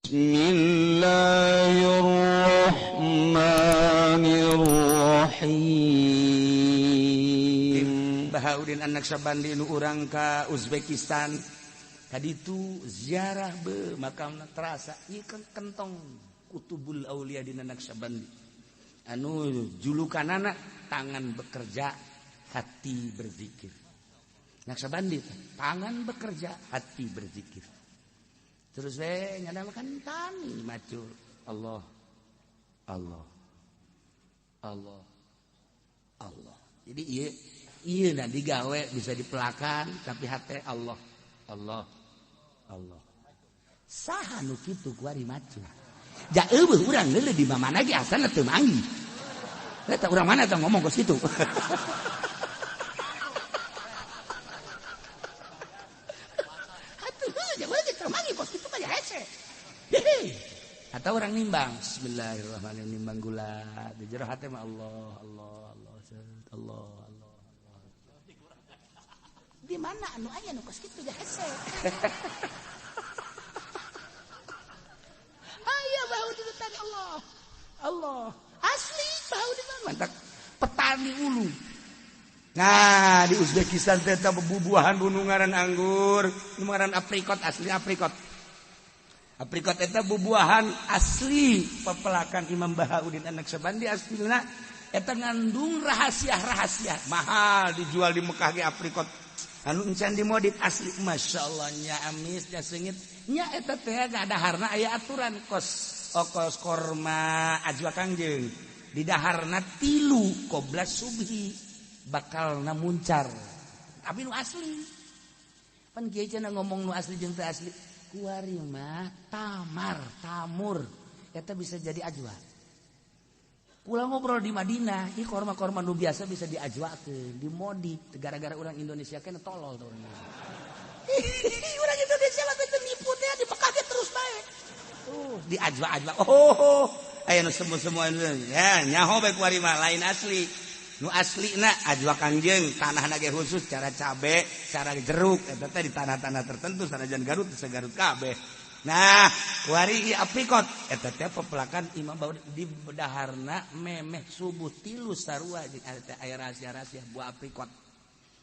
Bismillahirrahmanirrahim. Bahaudin anak Syabandi nu urang ka Uzbekistan. Kaditu ziarah be makamna terasa ieu kentong Kutubul Aulia di anak Syabandi. Anu julukanana tangan bekerja, hati berzikir. Naksabandi tangan bekerja, hati berzikir. Terus nyadamakan tani macul Allah, Allah, Allah, Allah. Jadi iya nah digawe bisa dipelakan tapi hati Allah, Allah, Allah. Saha nu kitu kuari macul. Ja eueuh urang geuleuh di mana ge asalna teu manggih. Eta urang mana teh ngomong ke situ. Atau orang nimbang bismillahirrahmanirrahim nimbang gula di jero hate mah Allah Allah Allah Allah Allah Allah. Di mana anu aya nu kos kitu ge hese. Aya bau di hutan Allah. Allah. Asli bau di mana? Mantap petani ulu. Nah, di Uzbekistan teh bubuahan bunungaran anggur, bunungaran aprikot asli aprikot. Aprikot eta bubuahan asli pepelakan Imam Bahauddin anak Syabandi aslina eta ngandung rahasia-rahasia mahal dijual di Mekah ge aprikot anu encan dimodif asli masyaallah nya amis nya seungit nya eta teh ngadaharna aya aturan kos korma ajwa kangjeng di daharna 3 qobla subhi bakalna muncar tapi nu asli pan kieu cenah ngomong nu asli jeung teu asli kuari mah tamur eta bisa jadi ajwa. Ulah ngobrol di Madinah, ieu korma-korma nu biasa bisa diajwakeun, dimodif gara-gara orang Indonesia kana tolol tuh orang Indonesia. Urang Indonesia mah teu nipu teh dipekake terus bae. Diajwa-ajwa. Oh, aya nu semu-semu ya nyaho bae kuari mah lain asli. Nu aslina ajwa kangjeng tanahna ge khusus cara cabe, cara jeruk eta teh di tanah-tanah tertentu sanajan Garut segarut kabeh. Nah, kuari ieu aprikot eta teh pepelakan Imam Bahauddin di bedaharna memeh subuh 3 sarua jeung aya rahasia-rahasia buah aprikot.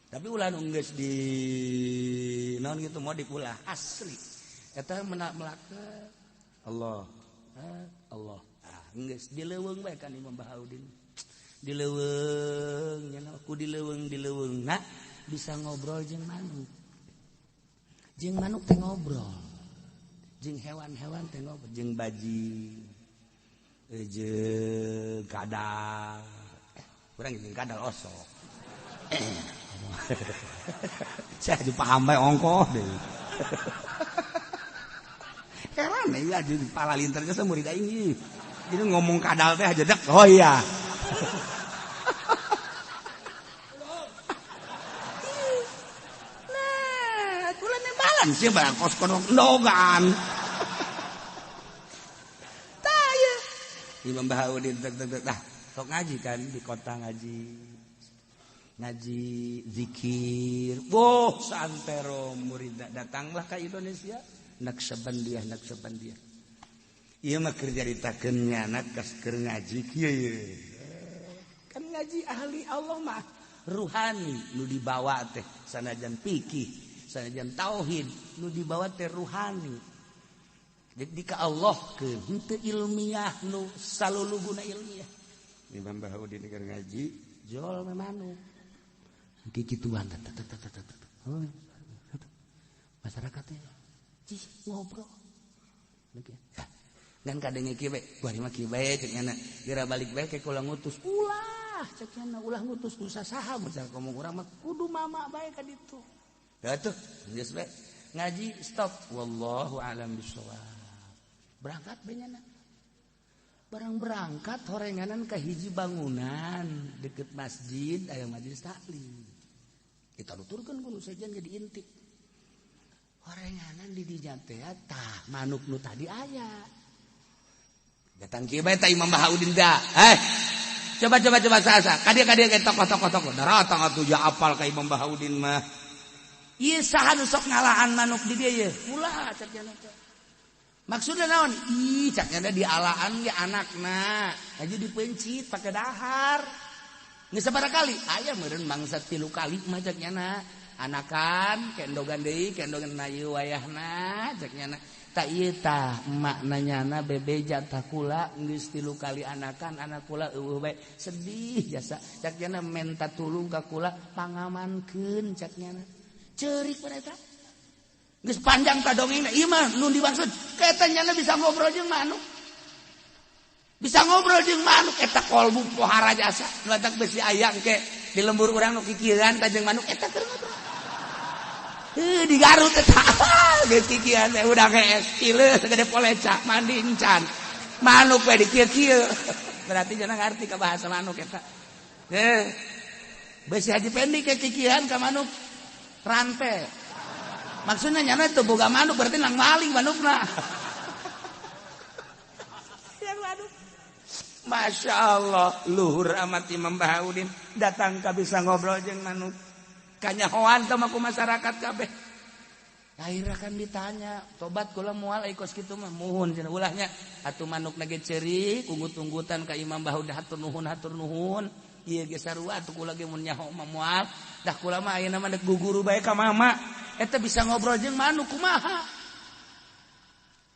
Tapi ulah nu geus di naon kitu modif ulah asli. Eta melake Allah. Allah. Geus dileuweung bae kan Imam Bahauddin. Dileuweung nya aku dileuweung bisa ngobrol jeung manuk. Jeung manuk teh ngobrol. Jeung hewan-hewan teh ngobrol jeung bajing. Jeung kadal. Urang jeung kadal osok. Saya juga paham bae ongkoh deui. Heran ya jadi pala linternya murid aing ieu. Jadi ngomong kadal teh jedek. Oh iya. Nah, tulan nembalan sih barang kos kodok endogan. Tah ya. Imam Bahauddin dah sok ngaji kan di kota ngaji zikir. Woh, santero murid datanglah ke Indonesia. Naqsyabandiyah. Ieu mah keur caritakeun nyana kas keur ngaji kieu. Kan ngaji ahli Allah mah ruhani nu dibawa teh sanajan fikih sanajan tauhid nu dibawa teh ruhani jadi ka Allah ke henteu ilmiah nu saluluguna ilmiah Imam Bahauddin keur ngaji jol memanu kikituan masyarakat teh ngobrol dan kadang kieu bae bari mah kieu bae cek nya geura balik bae ke kula ngutus cek nya ulah ngutus ku saha mun ngomong urang mah kudu mama bae ka ditu. Da tuh geus bae ngaji stop wallahu alam bisawab. Berangkat bae nya. Barang berangkat horenganan ka hiji bangunan deket masjid aya majelis taklim. Kita nuturkeun kudu sejen jadi inti. Horenganan di dinya teh tah manuk nu tadi aya. Datang kieu bae tah Imam Bahauddin da. Coba sasa. Kadia ke tokoh. Daratang atuh ja apal ka Imam Bahauddin mah. Ieu saha nu sok ngalahan manuk di dieu ye? Ulah cek nya teh. Maksudnya naon? Ih, caknya dialaan ge anakna. Aja dipencit pakai dahar. Geus sabaraha kali? Aya meureun mangsa 3 kali mah caknya na. Anakan kendogan deui, kendogan na ieu wayahna caknya na. Ta ieu tah emak nanyana bebeja tah kula geus 3 kali anakan, anak kula eueuh bae sedih jasa. Caknya na menta tulung ka kula pangamankeun caknya na. Ceurik pada eta. Geus panjang ka dongengna ieu mah nu dimaksud ka eta nyana bisa ngobrol jeung manuk. Bisa ngobrol jeung manuk eta kolbu pohara jasa. Nu atak besi aya engke di lembur urang nu kikieuan ka jeung manuk eta keur ngobrol. Di Garut eta geus kikieuan teh udah geus cileus gede poleca mandi encan. Manuk we dikieu-kieu. Berarti jangan ngarti ka bahasa manuk eta. Besi haji pendek ke kikieuan ka manuk ranpe. Maksudnya nyana teu boga manuk berarti nang maling manukna. Yang manuk. Masya Allah, luhur amat Imam Bahaudin datang ka bisa ngobrol jeung manuk. Kanyahoan sama ku masyarakat kabeh. Akhirnya kan ditanya, tobat kula moal ikos kitu mah muhun cenah ulahnya. Atuh manukna ge ceurik, unggut-unggutan ka Imam Bahaudin hatur nuhun. Ieu ge sarua atuh kula ge mun nyaho mah moal. Dah kula mah ayeuna mah deuk guguru bae ka mama. Eta bisa ngobrol jeung manuk kumaha?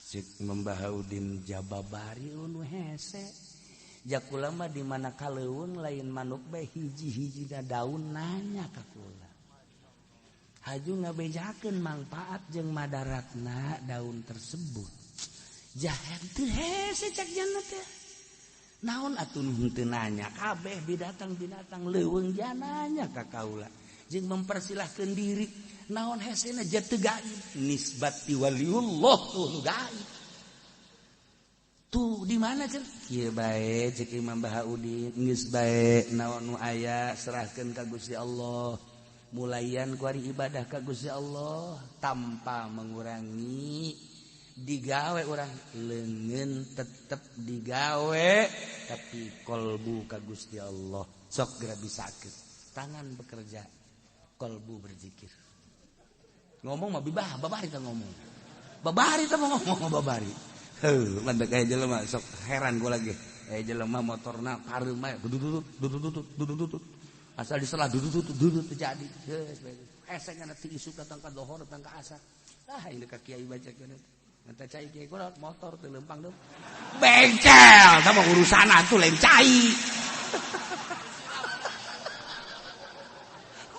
Sik Imam Bahaudin jababari nu hese. Jakula mah di mana kaleuweung lain manuk bae hiji-hijina daun nanya ka kula. Haju ngabejakeun manfaat jeung madaratna daun tersebut. Jahat teu hese cak janna teh. Naon atuh nu henteu nanya kabeh binatang-binatang leuweung jananya ka kaula. Jeung mempersilahkeun diri. Naon hesena jah teu gaib. Nisbati waliullah tuh nu gaib. Tuh di mana cenah? Kieu bae cek Imam Bahaudin geus bae naon nu aya serahkeun ka Gusti Allah. Mulayan kuari ibadah ka Gusti Allah tanpa mengurangi. Digawe orang leungeun tetep digawe tapi kolbu ka Gusti Allah sok geura bisakeun. Tangan bekerja, kolbu berzikir. Ngomong mah bibah babari teh ngomong. Babari teh ngomong babari. Heuh, mantek aya jelema sok heran gua lagi. Aya jelema motorna pareum mah dudut. Asal diselah dudut terjadi. Geus bae. Esengna ti isuk datang ka dohor datang ka asar. Ah ini ka kiai bacakeun. Enta cai kiai kunaon motor teu lempang deuk. Bengkel, tah mah urusan atuh lain cai.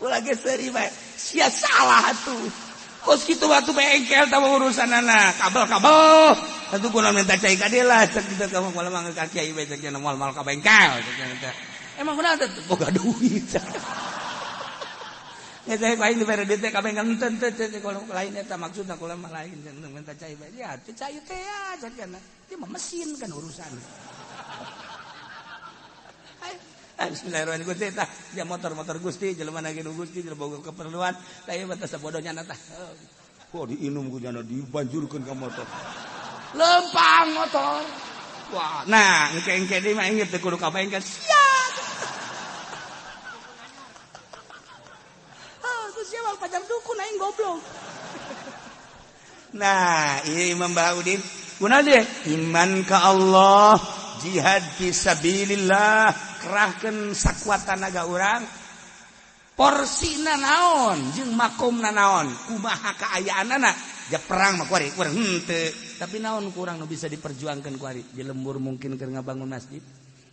Ulah ge seuri bae. Sia salah atuh. Kos kitu atuh bengkel tah mah urusanana. Kabel. Atuh kunaon minta cai ka dieu lah cek kitu ka moal mangga ka kiai bae cek moal ka bengkel cek. Emang kunaon teh boga duit. Eta ku aing dibere duit teh ka bengkel teu kalau lain eta maksudna kula mah lain minta cai bae. Ya teu cai teh ya cenah. Ieu mah mesin kan urusan. Bismillahirrahmanirrahim tah ya motor Gusti jelema nage nu Gusti jelema boga keperluan tah ieu batas sabodohnya tah. Kok diinum ku jana dibanjurkeun ka motor. Lempang motor. Wah, nah engke deui mah inget teh kudu ka bengkel. Siap. Terus siapa pacar dukun aing goblok. Nah, ieu Imam Bahaudin kunaon deh? Iman ka Allah, jihad fi sabilillah, kerahkeun sakuat tenaga urang. Porsina naon jeung makomna naon? Kumaha kaayaanana? Ja perang mah kuari urang henteu. Tapi naon kurang nu bisa diperjuangkeun kuari? Di lembur mungkin keur ngabangun masjid,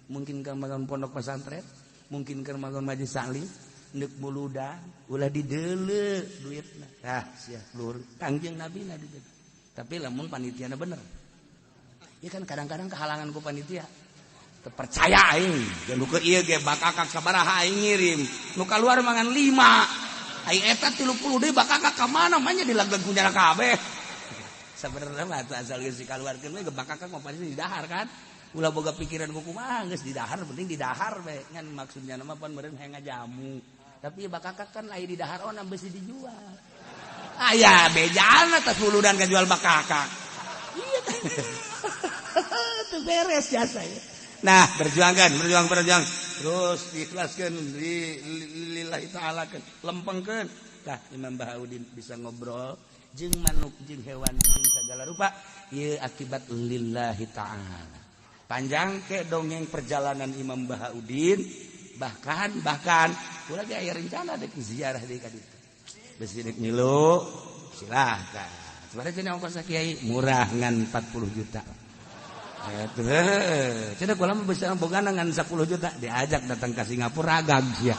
mungkin keur ngabangun pondok pesantren, mungkin keur ngabangun majelis taklim, neuk muludan, ulah dideuleu duitna. Tah sia lur Kangjeng Nabi na dideuleu. Tapi lamun panitiana bener. Ya kan kadang-kadang kehalangan ku panitia. Teu percaya aing, jeung nu keur ieu ge bakakak sabaraha aing ngirim. Nu kaluar mangan 5. Aing eta 30 deui bakakak ka mana mah nya dilagleg kunjana kabeh. Sabenerna mah asal geus dikaluarkeun we bakakak mah pasti didahar kan. Ulah boga pikiran kumaha geus didahar penting didahar we. Ngan maksudnya mah pan meureun hayang ngajamu. Tapi bakakak kan aya didahar ona beusi dijual. Aya bejana tas huludan kajual bakakak. Iya teh. Teu beres jasa ya. Nah, berjuang. Terus diikhlaskeun lillahi ta'ala keun, lempengkeun. Tah Imam Bahaudin bisa ngobrol jeung manuk jeung hewan jeung segala rupa ieu akibat lillahi ta'ala. Panjang ke dongeng perjalanan Imam Bahaudin, bahkan ulah ge aya rencana dek ziarah deui ka ditu. Geus dek milu silahkan. Sebenarnya cenah ongkos kiai murah ngan 40 juta. Eta cenah kula mah bisa bogana ngan 10 juta diajak datang ka Singapura agag sia.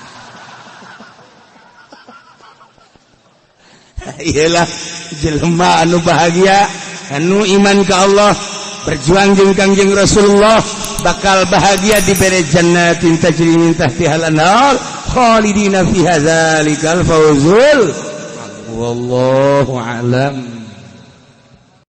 Iyalah jelema anu bahagia anu iman ka Allah berjuang jeung Kangjeng Rasulullah bakal bahagia diberi jannatin tajri min tahtihal anhar khalidina fiha dzalikal fawzul wallahu a'lam.